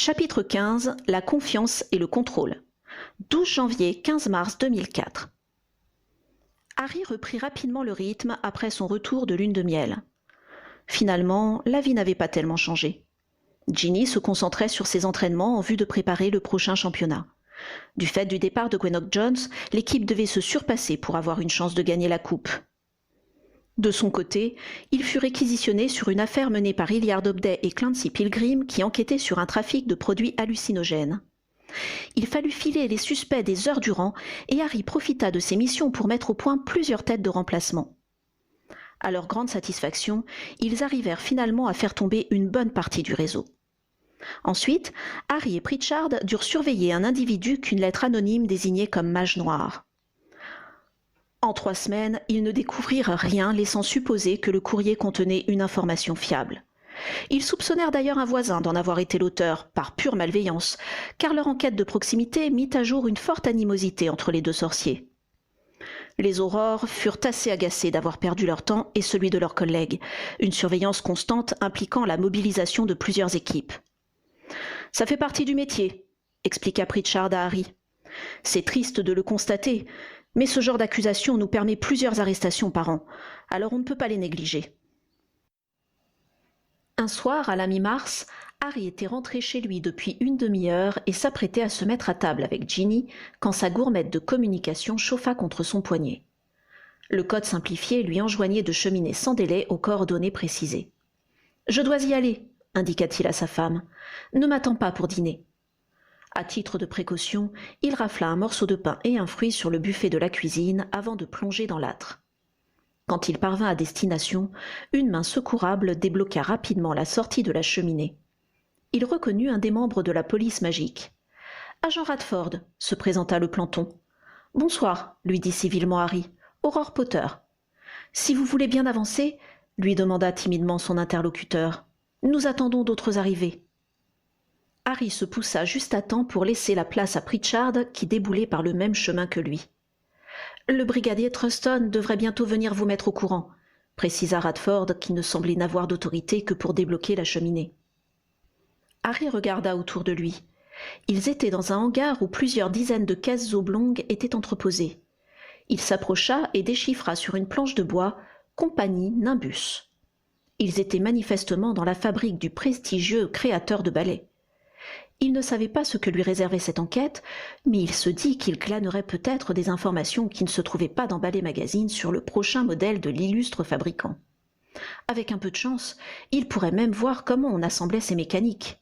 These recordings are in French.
Chapitre 15 – La confiance et le contrôle. 12 janvier – 15 mars 2004. Harry reprit rapidement le rythme après son retour de lune de miel. Finalement, la vie n'avait pas tellement changé. Ginny se concentrait sur ses entraînements en vue de préparer le prochain championnat. Du fait du départ de Greenock Jones, l'équipe devait se surpasser pour avoir une chance de gagner la coupe. De son côté, il fut réquisitionné sur une affaire menée par Hilliard Dobday et Clancy Pilgrim qui enquêtaient sur un trafic de produits hallucinogènes. Il fallut filer les suspects des heures durant et Harry profita de ces missions pour mettre au point plusieurs têtes de remplacement. À leur grande satisfaction, ils arrivèrent finalement à faire tomber une bonne partie du réseau. Ensuite, Harry et Pritchard durent surveiller un individu qu'une lettre anonyme désignait comme mage noir. En 3 semaines, ils ne découvrirent rien, laissant supposer que le courrier contenait une information fiable. Ils soupçonnèrent d'ailleurs un voisin d'en avoir été l'auteur, par pure malveillance, car leur enquête de proximité mit à jour une forte animosité entre les deux sorciers. Les Aurores furent assez agacés d'avoir perdu leur temps et celui de leurs collègues, une surveillance constante impliquant la mobilisation de plusieurs équipes. « Ça fait partie du métier », expliqua Pritchard à Harry. « C'est triste de le constater, mais ce genre d'accusation nous permet plusieurs arrestations par an, alors on ne peut pas les négliger. » Un soir, à la mi-mars, Harry était rentré chez lui depuis une demi-heure et s'apprêtait à se mettre à table avec Ginny quand sa gourmette de communication chauffa contre son poignet. Le code simplifié lui enjoignait de cheminer sans délai aux coordonnées précisées. « Je dois y aller », indiqua-t-il à sa femme. « Ne m'attends pas pour dîner. » À titre de précaution, il rafla un morceau de pain et un fruit sur le buffet de la cuisine avant de plonger dans l'âtre. Quand il parvint à destination, une main secourable débloqua rapidement la sortie de la cheminée. Il reconnut un des membres de la police magique. « Agent Radford », se présenta le planton. « Bonsoir », lui dit civilement Harry. « Aurore Potter. »« Si vous voulez bien avancer », lui demanda timidement son interlocuteur. « Nous attendons d'autres arrivées. » Harry se poussa juste à temps pour laisser la place à Pritchard qui déboulait par le même chemin que lui. « Le brigadier Truston devrait bientôt venir vous mettre au courant », précisa Radford qui ne semblait n'avoir d'autorité que pour débloquer la cheminée. Harry regarda autour de lui. Ils étaient dans un hangar où plusieurs dizaines de caisses oblongues étaient entreposées. Il s'approcha et déchiffra sur une planche de bois « Compagnie Nimbus ». Ils étaient manifestement dans la fabrique du prestigieux créateur de balais. Il ne savait pas ce que lui réservait cette enquête, mais il se dit qu'il glanerait peut-être des informations qui ne se trouvaient pas dans Ballet Magazine sur le prochain modèle de l'illustre fabricant. Avec un peu de chance, il pourrait même voir comment on assemblait ces mécaniques.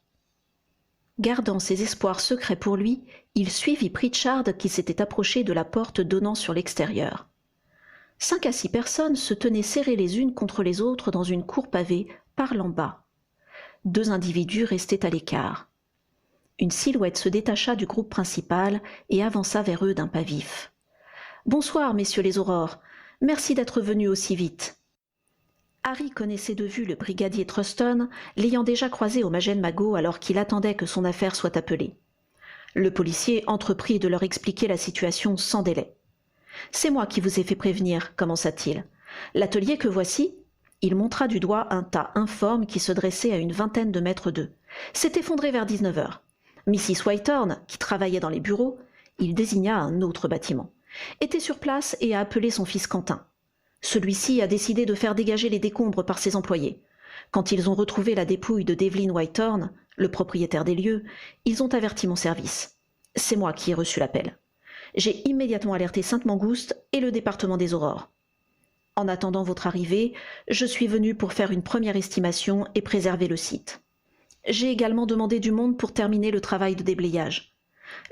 Gardant ses espoirs secrets pour lui, il suivit Pritchard qui s'était approché de la porte donnant sur l'extérieur. 5 à 6 personnes se tenaient serrées les unes contre les autres dans une cour pavée, parlant bas. 2 individus restaient à l'écart. Une silhouette se détacha du groupe principal et avança vers eux d'un pas vif. « Bonsoir, messieurs les Aurores. Merci d'être venus aussi vite. » Harry connaissait de vue le brigadier Truston, l'ayant déjà croisé au Magène Magot alors qu'il attendait que son affaire soit appelée. Le policier entreprit de leur expliquer la situation sans délai. « C'est moi qui vous ai fait prévenir, » commença-t-il. « L'atelier que voici ?» Il montra du doigt un tas informe qui se dressait à une vingtaine de mètres d'eux. S'est effondré vers 19 heures. Mrs. Whitehorn, qui travaillait dans les bureaux, il désigna un autre bâtiment, était sur place et a appelé son fils Quentin. Celui-ci a décidé de faire dégager les décombres par ses employés. Quand ils ont retrouvé la dépouille de Devlin Whitehorn, le propriétaire des lieux, ils ont averti mon service. C'est moi qui ai reçu l'appel. J'ai immédiatement alerté Sainte-Mangouste et le département des Aurores. En attendant votre arrivée, je suis venu pour faire une première estimation et préserver le site. J'ai également demandé du monde pour terminer le travail de déblayage.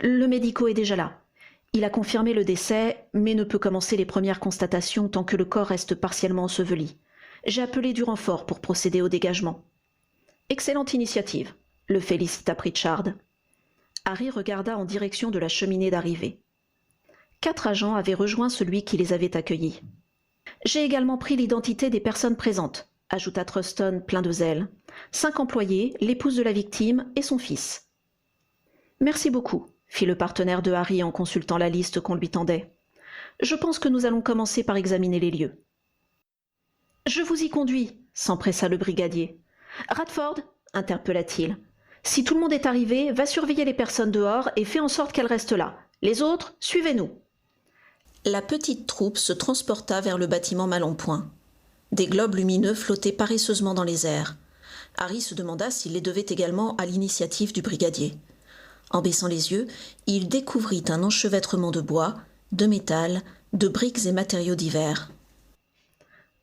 Le médico est déjà là. Il a confirmé le décès, mais ne peut commencer les premières constatations tant que le corps reste partiellement enseveli. J'ai appelé du renfort pour procéder au dégagement. Excellente initiative, le félicita Pritchard. Harry regarda en direction de la cheminée d'arrivée. 4 agents avaient rejoint celui qui les avait accueillis. J'ai également pris l'identité des personnes présentes, ajouta Truston plein de zèle. 5 employés, l'épouse de la victime et son fils. Merci beaucoup, fit le partenaire de Harry en consultant la liste qu'on lui tendait. Je pense que nous allons commencer par examiner les lieux. Je vous y conduis, s'empressa le brigadier. Radford, interpella-t-il. Si tout le monde est arrivé, va surveiller les personnes dehors et fais en sorte qu'elles restent là. Les autres, suivez-nous. La petite troupe se transporta vers le bâtiment mal en point. Des globes lumineux flottaient paresseusement dans les airs. Harry se demanda s'il les devait également à l'initiative du brigadier. En baissant les yeux, il découvrit un enchevêtrement de bois, de métal, de briques et matériaux divers.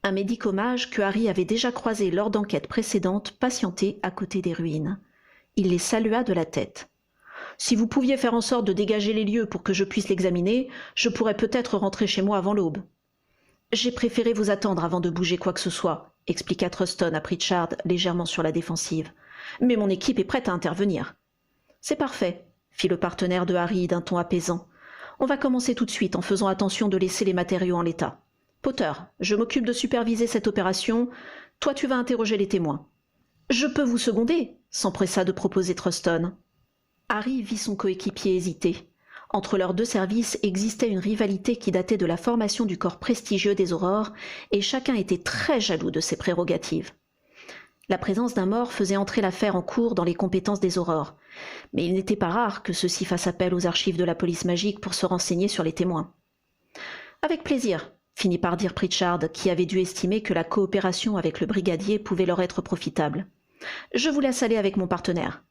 Un médicomage que Harry avait déjà croisé lors d'enquêtes précédentes patientait à côté des ruines. Il les salua de la tête. « Si vous pouviez faire en sorte de dégager les lieux pour que je puisse l'examiner, je pourrais peut-être rentrer chez moi avant l'aube. »« J'ai préféré vous attendre avant de bouger quoi que ce soit, » expliqua Truston à Pritchard, légèrement sur la défensive. « Mais mon équipe est prête à intervenir. »« C'est parfait, » fit le partenaire de Harry d'un ton apaisant. « On va commencer tout de suite en faisant attention de laisser les matériaux en l'état. Potter, je m'occupe de superviser cette opération. Toi, tu vas interroger les témoins. »« Je peux vous seconder » s'empressa de proposer Truston. Harry vit son coéquipier hésiter. Entre leurs deux services existait une rivalité qui datait de la formation du corps prestigieux des Aurores, et chacun était très jaloux de ses prérogatives. La présence d'un mort faisait entrer l'affaire en cours dans les compétences des Aurores, mais il n'était pas rare que ceux-ci fassent appel aux archives de la police magique pour se renseigner sur les témoins. « Avec plaisir », finit par dire Pritchard, qui avait dû estimer que la coopération avec le brigadier pouvait leur être profitable. « Je vous laisse aller avec mon partenaire. »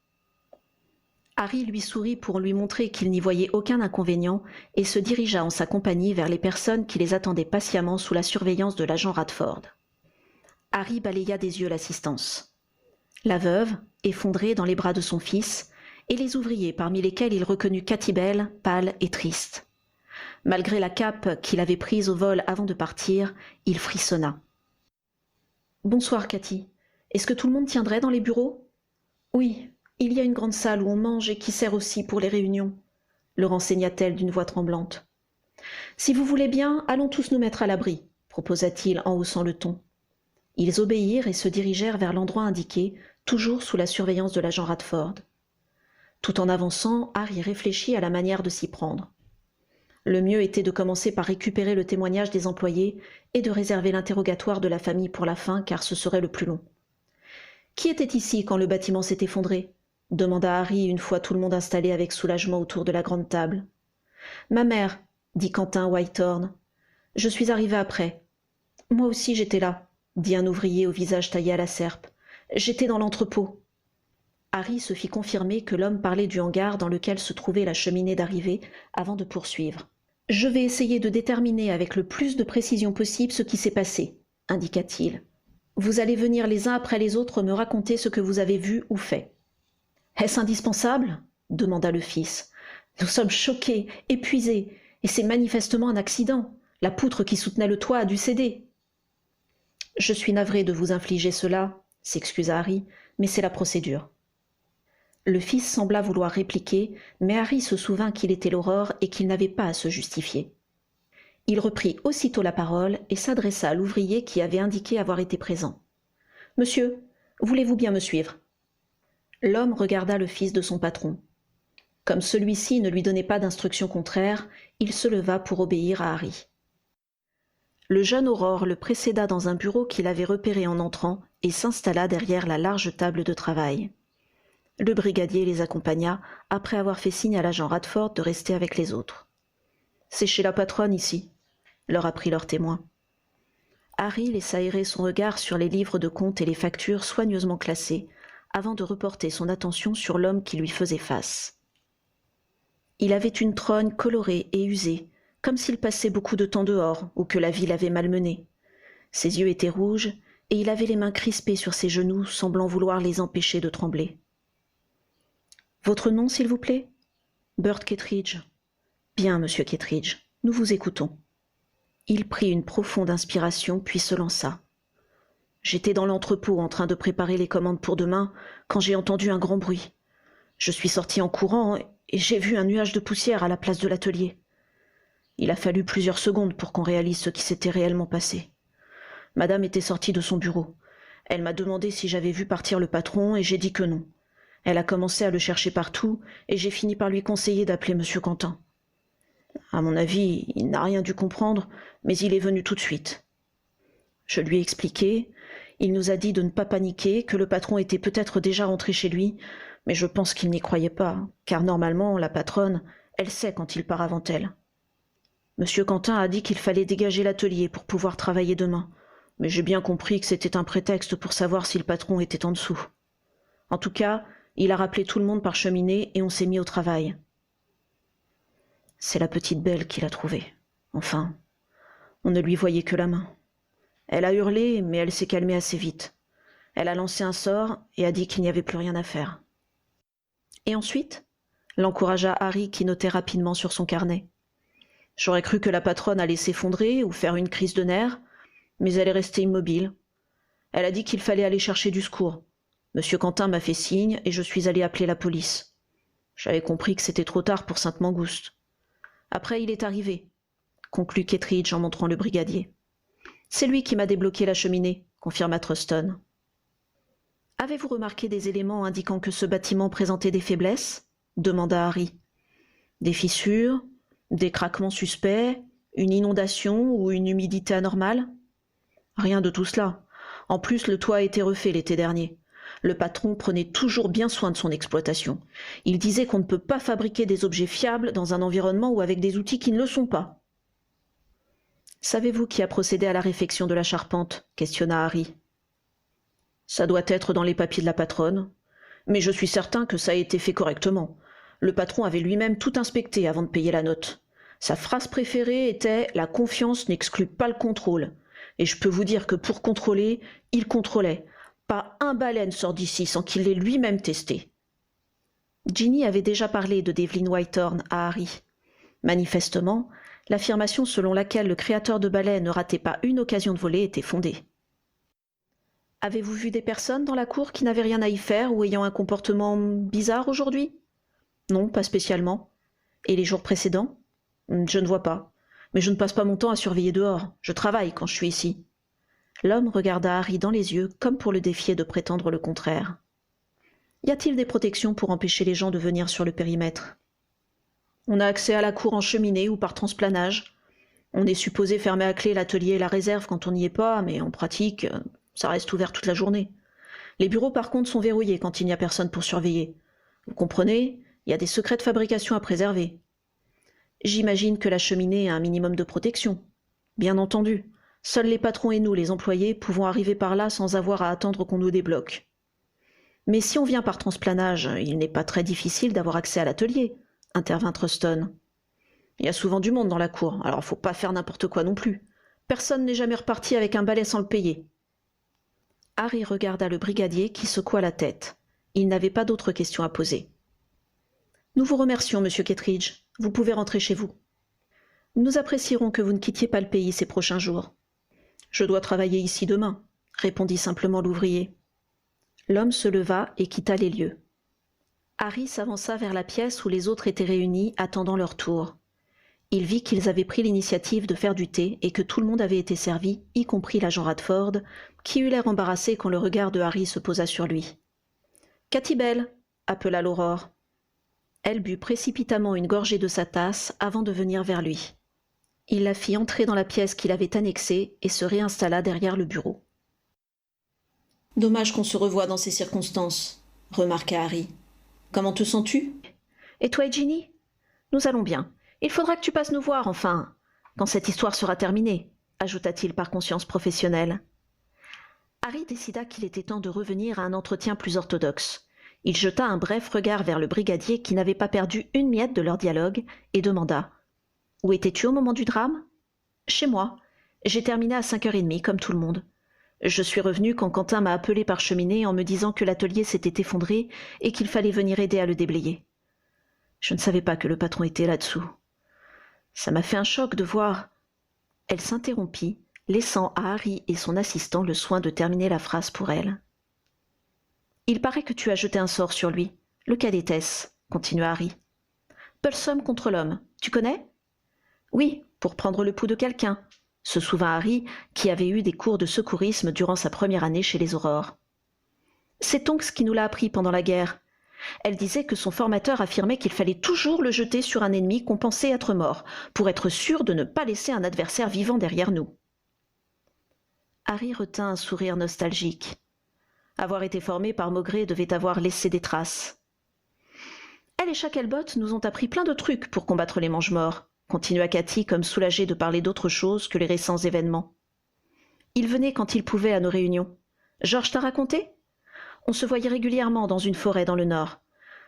Harry lui sourit pour lui montrer qu'il n'y voyait aucun inconvénient et se dirigea en sa compagnie vers les personnes qui les attendaient patiemment sous la surveillance de l'agent Radford. Harry balaya des yeux l'assistance. La veuve, effondrée dans les bras de son fils, et les ouvriers parmi lesquels il reconnut Katy Bell, pâle et triste. Malgré la cape qu'il avait prise au vol avant de partir, il frissonna. « Bonsoir, Katy. Est-ce que tout le monde tiendrait dans les bureaux ?»« Oui, il y a une grande salle où on mange et qui sert aussi pour les réunions, » le renseigna-t-elle d'une voix tremblante. « Si vous voulez bien, allons tous nous mettre à l'abri, » proposa-t-il en haussant le ton. Ils obéirent et se dirigèrent vers l'endroit indiqué, toujours sous la surveillance de l'agent Radford. Tout en avançant, Harry réfléchit à la manière de s'y prendre. Le mieux était de commencer par récupérer le témoignage des employés et de réserver l'interrogatoire de la famille pour la fin, car ce serait le plus long. « Qui était ici quand le bâtiment s'est effondré ?» demanda Harry une fois tout le monde installé avec soulagement autour de la grande table. « Ma mère, » dit Quentin Whitehorn. « Je suis arrivé après. »« Moi aussi j'étais là, » dit un ouvrier au visage taillé à la serpe. « J'étais dans l'entrepôt. » Harry se fit confirmer que l'homme parlait du hangar dans lequel se trouvait la cheminée d'arrivée avant de poursuivre. « Je vais essayer de déterminer avec le plus de précision possible ce qui s'est passé, » indiqua-t-il. « Vous allez venir les uns après les autres me raconter ce que vous avez vu ou fait. »« Est-ce indispensable ?» demanda le fils. « Nous sommes choqués, épuisés, et c'est manifestement un accident. La poutre qui soutenait le toit a dû céder. »« Je suis navré de vous infliger cela, » s'excusa Harry, « mais c'est la procédure. » Le fils sembla vouloir répliquer, mais Harry se souvint qu'il était l'Aurore et qu'il n'avait pas à se justifier. Il reprit aussitôt la parole et s'adressa à l'ouvrier qui avait indiqué avoir été présent. « Monsieur, voulez-vous bien me suivre ?» L'homme regarda le fils de son patron. Comme celui-ci ne lui donnait pas d'instructions contraires, il se leva pour obéir à Harry. Le jeune Aurore le précéda dans un bureau qu'il avait repéré en entrant et s'installa derrière la large table de travail. Le brigadier les accompagna, après avoir fait signe à l'agent Radford de rester avec les autres. « C'est chez la patronne ici », leur apprit leur témoin. Harry laissa errer son regard sur les livres de comptes et les factures soigneusement classées, avant de reporter son attention sur l'homme qui lui faisait face. Il avait une trogne colorée et usée, comme s'il passait beaucoup de temps dehors ou que la vie l'avait malmené. Ses yeux étaient rouges et il avait les mains crispées sur ses genoux, semblant vouloir les empêcher de trembler. « Votre nom, s'il vous plaît ?»« Burt Kittredge. »« Bien, monsieur Kittredge, nous vous écoutons. » Il prit une profonde inspiration, puis se lança. « J'étais dans l'entrepôt en train de préparer les commandes pour demain quand j'ai entendu un grand bruit. Je suis sorti en courant et j'ai vu un nuage de poussière à la place de l'atelier. Il a fallu plusieurs secondes pour qu'on réalise ce qui s'était réellement passé. Madame était sortie de son bureau. Elle m'a demandé si j'avais vu partir le patron et j'ai dit que non. Elle a commencé à le chercher partout et j'ai fini par lui conseiller d'appeler monsieur Quentin. À mon avis, il n'a rien dû comprendre, mais il est venu tout de suite. Je lui ai expliqué. Il nous a dit de ne pas paniquer, que le patron était peut-être déjà rentré chez lui, mais je pense qu'il n'y croyait pas, car normalement, la patronne, elle sait quand il part avant elle. Monsieur Quentin a dit qu'il fallait dégager l'atelier pour pouvoir travailler demain, mais j'ai bien compris que c'était un prétexte pour savoir si le patron était en dessous. En tout cas, il a rappelé tout le monde par cheminée et on s'est mis au travail. C'est la petite Belle qui l'a trouvée. Enfin, on ne lui voyait que la main. Elle a hurlé, mais elle s'est calmée assez vite. Elle a lancé un sort et a dit qu'il n'y avait plus rien à faire. Et ensuite, l'encouragea Harry qui notait rapidement sur son carnet. J'aurais cru que la patronne allait s'effondrer ou faire une crise de nerfs, mais elle est restée immobile. Elle a dit qu'il fallait aller chercher du secours. Monsieur Quentin m'a fait signe et je suis allé appeler la police. J'avais compris que c'était trop tard pour Sainte-Mangouste. Après, il est arrivé, conclut Kettridge en montrant le brigadier. C'est lui qui m'a débloqué la cheminée, confirma Truston. Avez-vous remarqué des éléments indiquant que ce bâtiment présentait des faiblesses ? Demanda Harry. Des fissures, des craquements suspects, une inondation ou une humidité anormale ? Rien de tout cela. En plus, le toit a été refait l'été dernier. Le patron prenait toujours bien soin de son exploitation. Il disait qu'on ne peut pas fabriquer des objets fiables dans un environnement ou avec des outils qui ne le sont pas. « Savez-vous qui a procédé à la réfection de la charpente ?» questionna Harry. « Ça doit être dans les papiers de la patronne. Mais je suis certain que ça a été fait correctement. Le patron avait lui-même tout inspecté avant de payer la note. Sa phrase préférée était « La confiance n'exclut pas le contrôle ». Et je peux vous dire que pour contrôler, il contrôlait. Pas un balai ne sort d'ici sans qu'il l'ait lui-même testé. Ginny avait déjà parlé de Devlin Whitehorn à Harry. Manifestement, l'affirmation selon laquelle le créateur de balais ne ratait pas une occasion de voler était fondée. « Avez-vous vu des personnes dans la cour qui n'avaient rien à y faire ou ayant un comportement bizarre aujourd'hui ? » ?»« Non, pas spécialement. »« Et les jours précédents ? » ?»« Je ne vois pas. Mais je ne passe pas mon temps à surveiller dehors. Je travaille quand je suis ici. » L'homme regarda Harry dans les yeux comme pour le défier de prétendre le contraire. « Y a-t-il des protections pour empêcher les gens de venir sur le périmètre ? » « On a accès à la cour en cheminée ou par transplanage. On est supposé fermer à clé l'atelier et la réserve quand on n'y est pas, mais en pratique, ça reste ouvert toute la journée. Les bureaux par contre sont verrouillés quand il n'y a personne pour surveiller. Vous comprenez, il y a des secrets de fabrication à préserver. J'imagine que la cheminée a un minimum de protection. Bien entendu. Seuls les patrons et nous, les employés, pouvons arriver par là sans avoir à attendre qu'on nous débloque. Mais si on vient par transplanage, il n'est pas très difficile d'avoir accès à l'atelier, intervint Truston. Il y a souvent du monde dans la cour, alors faut pas faire n'importe quoi non plus. Personne n'est jamais reparti avec un balai sans le payer. Harry regarda le brigadier qui secoua la tête. Il n'avait pas d'autres questions à poser. Nous vous remercions, monsieur Kettridge. Vous pouvez rentrer chez vous. Nous apprécierons que vous ne quittiez pas le pays ces prochains jours. Je dois travailler ici demain, répondit simplement l'ouvrier. L'homme se leva et quitta les lieux. Harry s'avança vers la pièce où les autres étaient réunis, attendant leur tour. Il vit qu'ils avaient pris l'initiative de faire du thé et que tout le monde avait été servi, y compris l'agent Radford, qui eut l'air embarrassé quand le regard de Harry se posa sur lui. « Katy Bell » appela l'Aurore. Elle but précipitamment une gorgée de sa tasse avant de venir vers lui. Il la fit entrer dans la pièce qu'il avait annexée et se réinstalla derrière le bureau. « Dommage qu'on se revoie dans ces circonstances, » remarqua Harry. « Comment te sens-tu ? Et toi et Ginny ? Nous allons bien. Il faudra que tu passes nous voir, enfin, quand cette histoire sera terminée, » ajouta-t-il par conscience professionnelle. Harry décida qu'il était temps de revenir à un entretien plus orthodoxe. Il jeta un bref regard vers le brigadier qui n'avait pas perdu une miette de leur dialogue et demanda « Où étais-tu au moment du drame ?»« Chez moi. J'ai terminé à 5h30, comme tout le monde. Je suis revenu quand Quentin m'a appelé par cheminée en me disant que l'atelier s'était effondré et qu'il fallait venir aider à le déblayer. Je ne savais pas que le patron était là-dessous. Ça m'a fait un choc de voir... » Elle s'interrompit, laissant à Harry et son assistant le soin de terminer la phrase pour elle. « Il paraît que tu as jeté un sort sur lui. Lequel était-ce » continua Harry. « Pulsum contre l'homme. Tu connais ?»« Oui, pour prendre le pouls de quelqu'un. » se souvint Harry, qui avait eu des cours de secourisme durant sa première année chez les Aurores. « C'est Tonks qui nous l'a appris pendant la guerre. Elle disait que son formateur affirmait qu'il fallait toujours le jeter sur un ennemi qu'on pensait être mort, pour être sûr de ne pas laisser un adversaire vivant derrière nous. » Harry retint un sourire nostalgique. Avoir été formé par Maugré devait avoir laissé des traces. Elle et Shacklebot nous ont appris plein de trucs pour combattre les mange-morts, continua Cathy comme soulagée de parler d'autre chose que les récents événements. Ils venaient quand ils pouvaient à nos réunions. George t'a raconté ? On se voyait régulièrement dans une forêt dans le nord.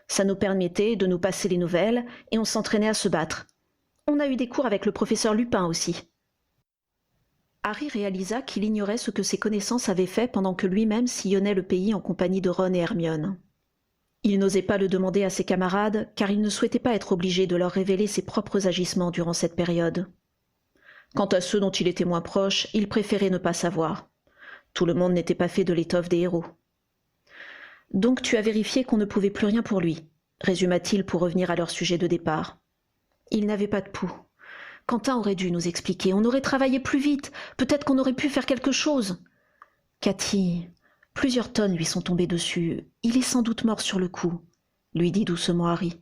Ça nous permettait de nous passer les nouvelles et on s'entraînait à se battre. On a eu des cours avec le professeur Lupin aussi. Harry réalisa qu'il ignorait ce que ses connaissances avaient fait pendant que lui-même sillonnait le pays en compagnie de Ron et Hermione. Il n'osait pas le demander à ses camarades car il ne souhaitait pas être obligé de leur révéler ses propres agissements durant cette période. Quant à ceux dont il était moins proche, il préférait ne pas savoir. Tout le monde n'était pas fait de l'étoffe des héros. « Donc tu as vérifié qu'on ne pouvait plus rien pour lui », résuma-t-il pour revenir à leur sujet de départ. Il n'avait pas de pouls. Quentin aurait dû nous expliquer, on aurait travaillé plus vite, peut-être qu'on aurait pu faire quelque chose. Cathy, plusieurs tonnes lui sont tombées dessus, il est sans doute mort sur le coup, lui dit doucement Harry.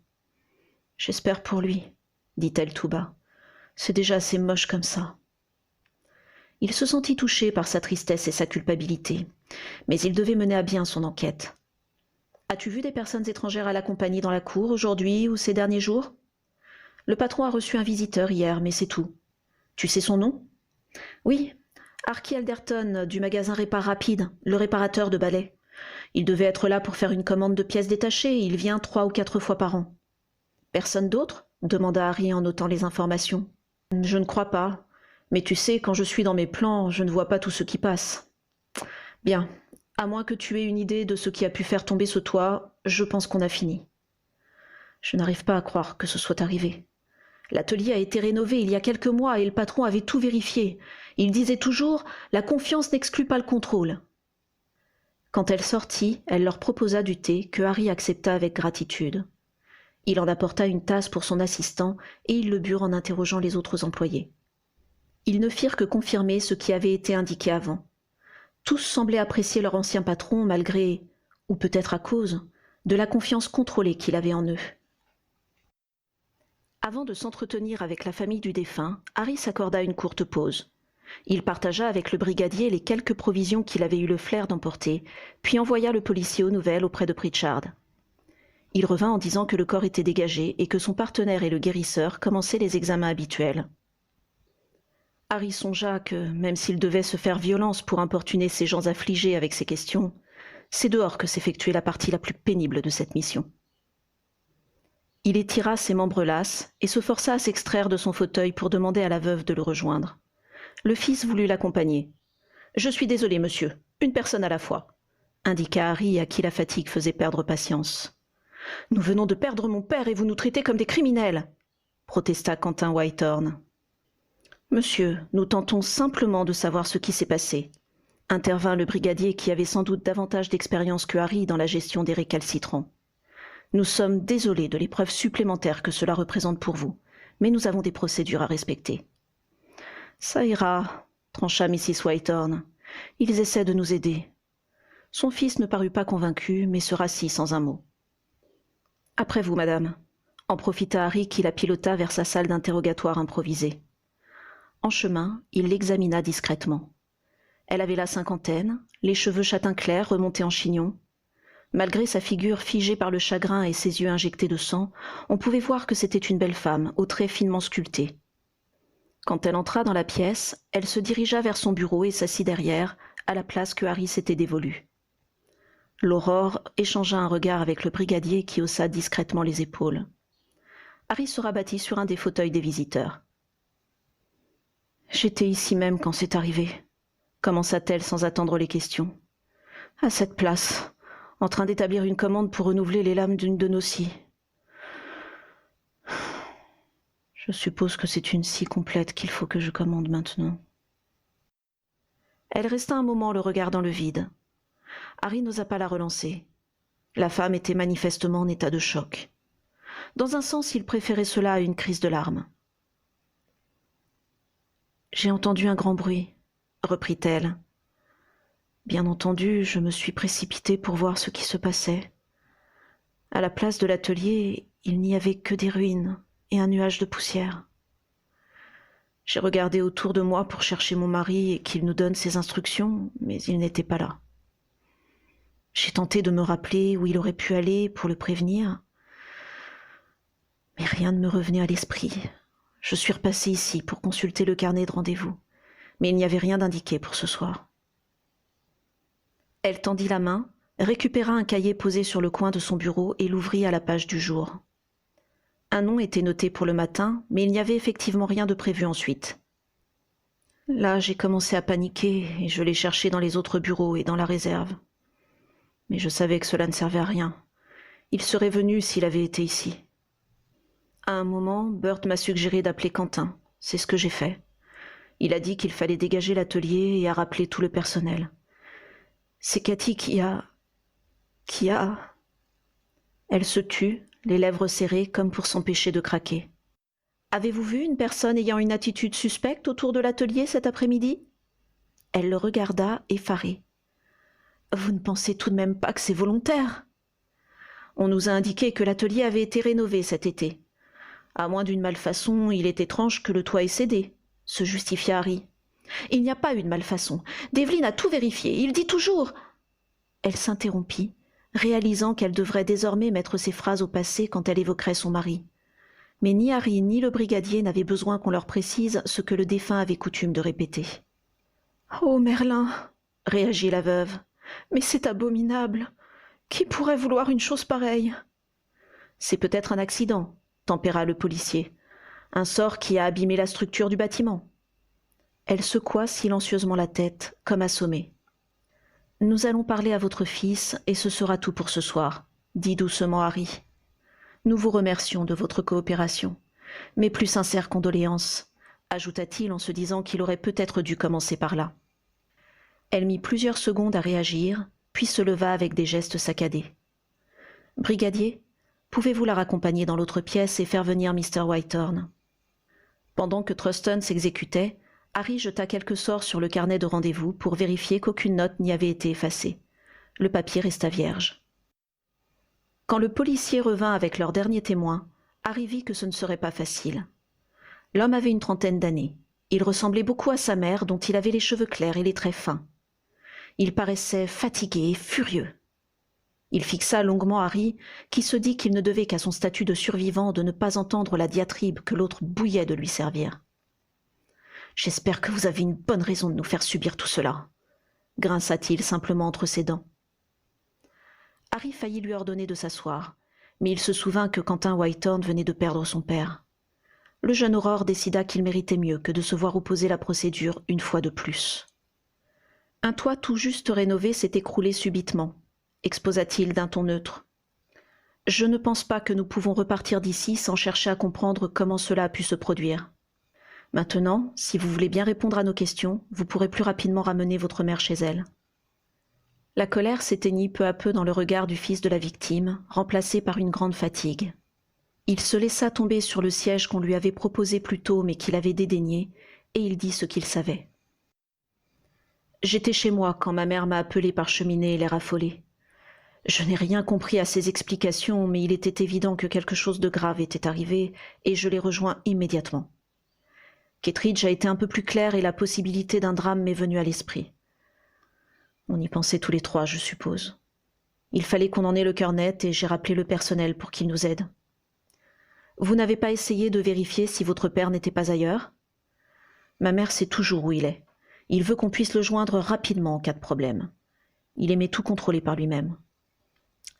J'espère pour lui, dit-elle tout bas. C'est déjà assez moche comme ça. Il se sentit touché par sa tristesse et sa culpabilité, mais il devait mener à bien son enquête. As-tu vu des personnes étrangères à la compagnie dans la cour aujourd'hui ou ces derniers jours ? Le patron a reçu un visiteur hier, mais c'est tout. Tu sais son nom ? Oui, Archie Alderton, du magasin Répare Rapide, le réparateur de balais. Il devait être là pour faire une commande de pièces détachées, il vient 3 ou 4 fois par an. Personne d'autre ? Demanda Harry en notant les informations. Je ne crois pas. Mais tu sais, quand je suis dans mes plans, je ne vois pas tout ce qui passe. Bien, à moins que tu aies une idée de ce qui a pu faire tomber ce toit, je pense qu'on a fini. Je n'arrive pas à croire que ce soit arrivé. L'atelier a été rénové il y a quelques mois et le patron avait tout vérifié. Il disait toujours « la confiance n'exclut pas le contrôle ». Quand elle sortit, elle leur proposa du thé que Harry accepta avec gratitude. Il en apporta une tasse pour son assistant et ils le burent en interrogeant les autres employés. Ils ne firent que confirmer ce qui avait été indiqué avant. Tous semblaient apprécier leur ancien patron malgré, ou peut-être à cause, de la confiance contrôlée qu'il avait en eux. Avant de s'entretenir avec la famille du défunt, Harry s'accorda une courte pause. Il partagea avec le brigadier les quelques provisions qu'il avait eu le flair d'emporter, puis envoya le policier aux nouvelles auprès de Pritchard. Il revint en disant que le corps était dégagé et que son partenaire et le guérisseur commençaient les examens habituels. Harry songea que, même s'il devait se faire violence pour importuner ces gens affligés avec ses questions, c'est dehors que s'effectuait la partie la plus pénible de cette mission. Il étira ses membres lasses et se força à s'extraire de son fauteuil pour demander à la veuve de le rejoindre. Le fils voulut l'accompagner. « Je suis désolé, monsieur, une personne à la fois », indiqua Harry à qui la fatigue faisait perdre patience. « Nous venons de perdre mon père et vous nous traitez comme des criminels », protesta Quentin Whitehorn. « Monsieur, nous tentons simplement de savoir ce qui s'est passé », intervint le brigadier qui avait sans doute davantage d'expérience que Harry dans la gestion des récalcitrants. « Nous sommes désolés de l'épreuve supplémentaire que cela représente pour vous, mais nous avons des procédures à respecter. »« Ça ira, » trancha Mrs. Whitehorn. « Ils essaient de nous aider. » Son fils ne parut pas convaincu, mais se rassit sans un mot. « Après vous, madame. » En profita Harry qui la pilota vers sa salle d'interrogatoire improvisée. En chemin, il l'examina discrètement. Elle avait la cinquantaine, les cheveux châtain clair remontés en chignon. Malgré sa figure figée par le chagrin et ses yeux injectés de sang, on pouvait voir que c'était une belle femme, aux traits finement sculptés. Quand elle entra dans la pièce, elle se dirigea vers son bureau et s'assit derrière, à la place que Harry s'était dévolue. L'Aurore échangea un regard avec le brigadier qui haussa discrètement les épaules. Harry se rabattit sur un des fauteuils des visiteurs. « J'étais ici même quand c'est arrivé », commença-t-elle sans attendre les questions. « À cette place, en train d'établir une commande pour renouveler les lames d'une de nos scies. Je suppose que c'est une scie complète qu'il faut que je commande maintenant. » Elle resta un moment le regard dans le vide. Harry n'osa pas la relancer. La femme était manifestement en état de choc. Dans un sens, il préférait cela à une crise de larmes. « J'ai entendu un grand bruit, » reprit-elle. Bien entendu, je me suis précipitée pour voir ce qui se passait. À la place de l'atelier, il n'y avait que des ruines et un nuage de poussière. J'ai regardé autour de moi pour chercher mon mari et qu'il nous donne ses instructions, mais il n'était pas là. J'ai tenté de me rappeler où il aurait pu aller pour le prévenir, mais rien ne me revenait à l'esprit. Je suis repassée ici pour consulter le carnet de rendez-vous, mais il n'y avait rien d'indiqué pour ce soir. Elle tendit la main, récupéra un cahier posé sur le coin de son bureau et l'ouvrit à la page du jour. Un nom était noté pour le matin, mais il n'y avait effectivement rien de prévu ensuite. Là, j'ai commencé à paniquer et je l'ai cherché dans les autres bureaux et dans la réserve. Mais je savais que cela ne servait à rien. Il serait venu s'il avait été ici. À un moment, Burt m'a suggéré d'appeler Quentin. C'est ce que j'ai fait. Il a dit qu'il fallait dégager l'atelier et a rappelé tout le personnel. C'est Cathy qui a... Elle se tut, les lèvres serrées comme pour s'empêcher de craquer. Avez-vous vu une personne ayant une attitude suspecte autour de l'atelier cet après-midi ? Elle le regarda, effarée. Vous ne pensez tout de même pas que c'est volontaire ? On nous a indiqué que l'atelier avait été rénové cet été. À moins d'une malfaçon, il est étrange que le toit ait cédé, se justifia Harry. Il n'y a pas eu de malfaçon. Devlin a tout vérifié. Il dit toujours... Elle s'interrompit, réalisant qu'elle devrait désormais mettre ses phrases au passé quand elle évoquerait son mari. Mais ni Harry ni le brigadier n'avaient besoin qu'on leur précise ce que le défunt avait coutume de répéter. « Oh, Merlin !» réagit la veuve. « Mais c'est abominable. Qui pourrait vouloir une chose pareille ?»« C'est peut-être un accident, » tempéra le policier. « Un sort qui a abîmé la structure du bâtiment. » Elle secoua silencieusement la tête, comme assommée. « Nous allons parler à votre fils, et ce sera tout pour ce soir, » dit doucement Harry. « Nous vous remercions de votre coopération. Mes plus sincères condoléances, » ajouta-t-il en se disant qu'il aurait peut-être dû commencer par là. Elle mit plusieurs secondes à réagir, puis se leva avec des gestes saccadés. « Brigadier, pouvez-vous la raccompagner dans l'autre pièce et faire venir Mr. Whitehorn ?» Pendant que Truston s'exécutait, Harry jeta quelques sorts sur le carnet de rendez-vous pour vérifier qu'aucune note n'y avait été effacée. Le papier resta vierge. Quand le policier revint avec leur dernier témoin, Harry vit que ce ne serait pas facile. L'homme avait une trentaine d'années. Il ressemblait beaucoup à sa mère, dont il avait les cheveux clairs et les traits fins. Il paraissait fatigué et furieux. Il fixa longuement Harry, qui se dit qu'il ne devait qu'à son statut de survivant de ne pas entendre la diatribe que l'autre bouillait de lui servir. « J'espère que vous avez une bonne raison de nous faire subir tout cela, » grinça-t-il simplement entre ses dents. Harry faillit lui ordonner de s'asseoir, mais il se souvint que Quentin Whitehorn venait de perdre son père. Le jeune Aurore décida qu'il méritait mieux que de se voir opposer la procédure une fois de plus. Un toit tout juste rénové s'est écroulé subitement, exposa-t-il d'un ton neutre. Je ne pense pas que nous pouvons repartir d'ici sans chercher à comprendre comment cela a pu se produire. Maintenant, si vous voulez bien répondre à nos questions, vous pourrez plus rapidement ramener votre mère chez elle. La colère s'éteignit peu à peu dans le regard du fils de la victime, remplacé par une grande fatigue. Il se laissa tomber sur le siège qu'on lui avait proposé plus tôt mais qu'il avait dédaigné, et il dit ce qu'il savait. « J'étais chez moi quand ma mère m'a appelé par cheminée, l'air affolé. Je n'ai rien compris à ses explications, mais il était évident que quelque chose de grave était arrivé, et je l'ai rejoint immédiatement. Kettridge a été un peu plus clair et la possibilité d'un drame m'est venue à l'esprit. On y pensait tous les trois, je suppose. Il fallait qu'on en ait le cœur net et j'ai rappelé le personnel pour qu'il nous aide. Vous n'avez pas essayé de vérifier si votre père n'était pas ailleurs ? Ma mère sait toujours où il est. Il veut qu'on puisse le joindre rapidement en cas de problème. Il aimait tout contrôler par lui-même.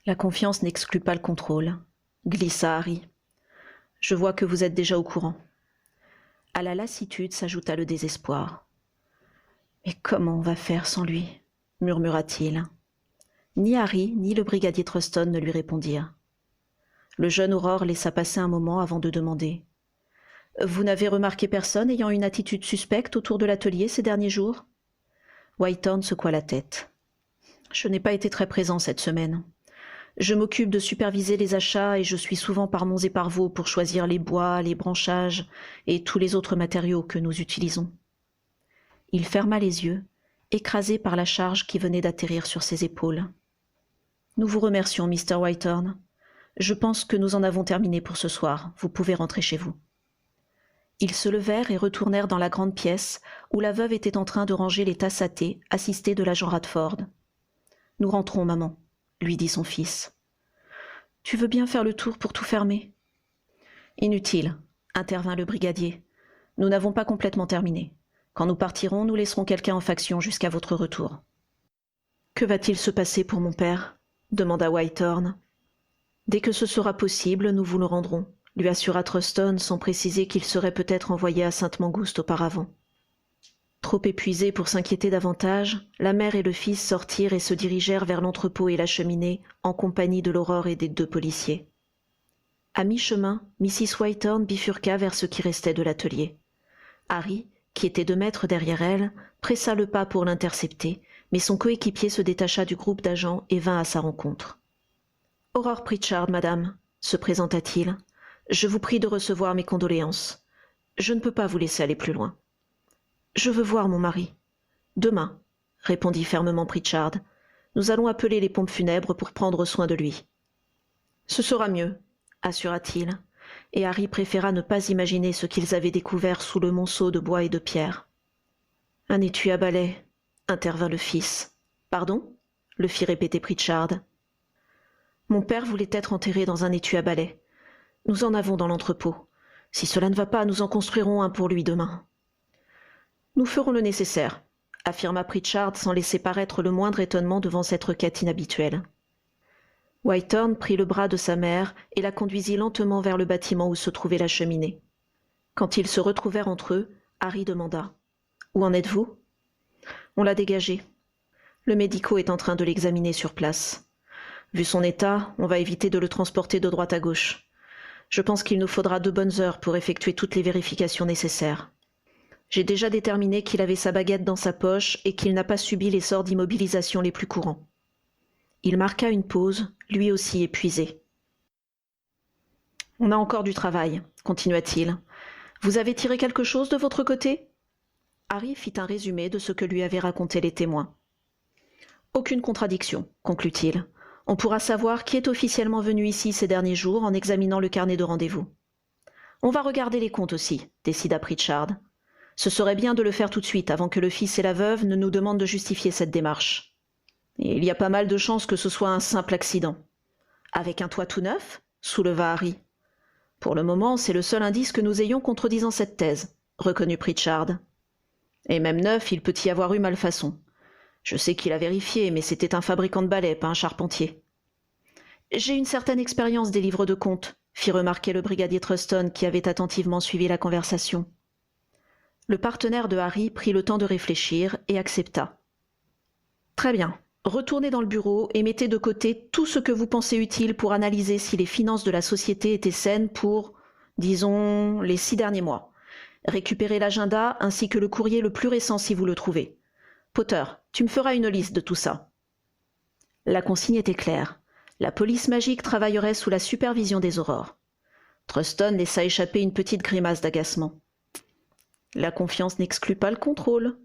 La confiance n'exclut pas le contrôle, glissa Harry. Je vois que vous êtes déjà au courant. À la lassitude s'ajouta le désespoir. « Mais comment on va faire sans lui ?» murmura-t-il. Ni Harry ni le brigadier Truston ne lui répondirent. Le jeune Aurore laissa passer un moment avant de demander. « Vous n'avez remarqué personne ayant une attitude suspecte autour de l'atelier ces derniers jours ?» Whitehorn secoua la tête. « Je n'ai pas été très présent cette semaine. Je m'occupe de superviser les achats et je suis souvent par monts et par vaux pour choisir les bois, les branchages et tous les autres matériaux que nous utilisons. » Il ferma les yeux, écrasé par la charge qui venait d'atterrir sur ses épaules. « Nous vous remercions, Mr. Whitehorn. Je pense que nous en avons terminé pour ce soir. Vous pouvez rentrer chez vous. » Ils se levèrent et retournèrent dans la grande pièce où la veuve était en train de ranger les tasses à thé, assistée de l'agent Radford. « Nous rentrons, maman, » lui dit son fils. « Tu veux bien faire le tour pour tout fermer ?»« Inutile, » intervint le brigadier. « Nous n'avons pas complètement terminé. Quand nous partirons, nous laisserons quelqu'un en faction jusqu'à votre retour. »« Que va-t-il se passer pour mon père ?» demanda Whitehorn. « Dès que ce sera possible, nous vous le rendrons, » lui assura Truston sans préciser qu'il serait peut-être envoyé à Sainte-Mangouste auparavant. Trop épuisés pour s'inquiéter davantage, la mère et le fils sortirent et se dirigèrent vers l'entrepôt et la cheminée en compagnie de l'Aurore et des 2 policiers. À mi-chemin, Mrs. Whitehorn bifurqua vers ce qui restait de l'atelier. Harry, qui était 2 mètres derrière elle, pressa le pas pour l'intercepter, mais son coéquipier se détacha du groupe d'agents et vint à sa rencontre. « Aurore Pritchard, madame, » se présenta-t-il. « Je vous prie de recevoir mes condoléances. Je ne peux pas vous laisser aller plus loin. »« Je veux voir mon mari. »« Demain, » répondit fermement Pritchard. « Nous allons appeler les pompes funèbres pour prendre soin de lui. »« Ce sera mieux, » assura-t-il, et Harry préféra ne pas imaginer ce qu'ils avaient découvert sous le monceau de bois et de pierre. « Un étui à balai, » intervint le fils. « Pardon ?» le fit répéter Pritchard. « Mon père voulait être enterré dans un étui à balai. Nous en avons dans l'entrepôt. Si cela ne va pas, nous en construirons un pour lui demain. »« Nous ferons le nécessaire, » affirma Pritchard sans laisser paraître le moindre étonnement devant cette requête inhabituelle. Whitehorn prit le bras de sa mère et la conduisit lentement vers le bâtiment où se trouvait la cheminée. Quand ils se retrouvèrent entre eux, Harry demanda « Où en êtes-vous » ?« On l'a dégagé. Le médico est en train de l'examiner sur place. Vu son état, on va éviter de le transporter de droite à gauche. Je pense qu'il nous faudra 2 bonnes heures pour effectuer toutes les vérifications nécessaires. J'ai déjà déterminé qu'il avait sa baguette dans sa poche et qu'il n'a pas subi les sorts d'immobilisation les plus courants. » Il marqua une pause, lui aussi épuisé. « On a encore du travail, » continua-t-il. « Vous avez tiré quelque chose de votre côté ?» Harry fit un résumé de ce que lui avaient raconté les témoins. « Aucune contradiction, » conclut-il. « On pourra savoir qui est officiellement venu ici ces derniers jours en examinant le carnet de rendez-vous. »« On va regarder les comptes aussi, » décida Pritchard. « Ce serait bien de le faire tout de suite avant que le fils et la veuve ne nous demandent de justifier cette démarche. Et il y a pas mal de chances que ce soit un simple accident. »« Avec un toit tout neuf ?» souleva Harry. « Pour le moment, c'est le seul indice que nous ayons contredisant cette thèse, » reconnut Pritchard. « Et même neuf, il peut y avoir eu malfaçon. Je sais qu'il a vérifié, mais c'était un fabricant de balais, pas un charpentier. »« J'ai une certaine expérience des livres de comptes, » fit remarquer le brigadier Truston qui avait attentivement suivi la conversation. Le partenaire de Harry prit le temps de réfléchir et accepta. « Très bien. Retournez dans le bureau et mettez de côté tout ce que vous pensez utile pour analyser si les finances de la société étaient saines pour, disons, les 6 derniers mois. Récupérez l'agenda ainsi que le courrier le plus récent si vous le trouvez. Potter, tu me feras une liste de tout ça. » La consigne était claire. La police magique travaillerait sous la supervision des Aurores. Truston laissa échapper une petite grimace d'agacement. « La confiance n'exclut pas le contrôle, »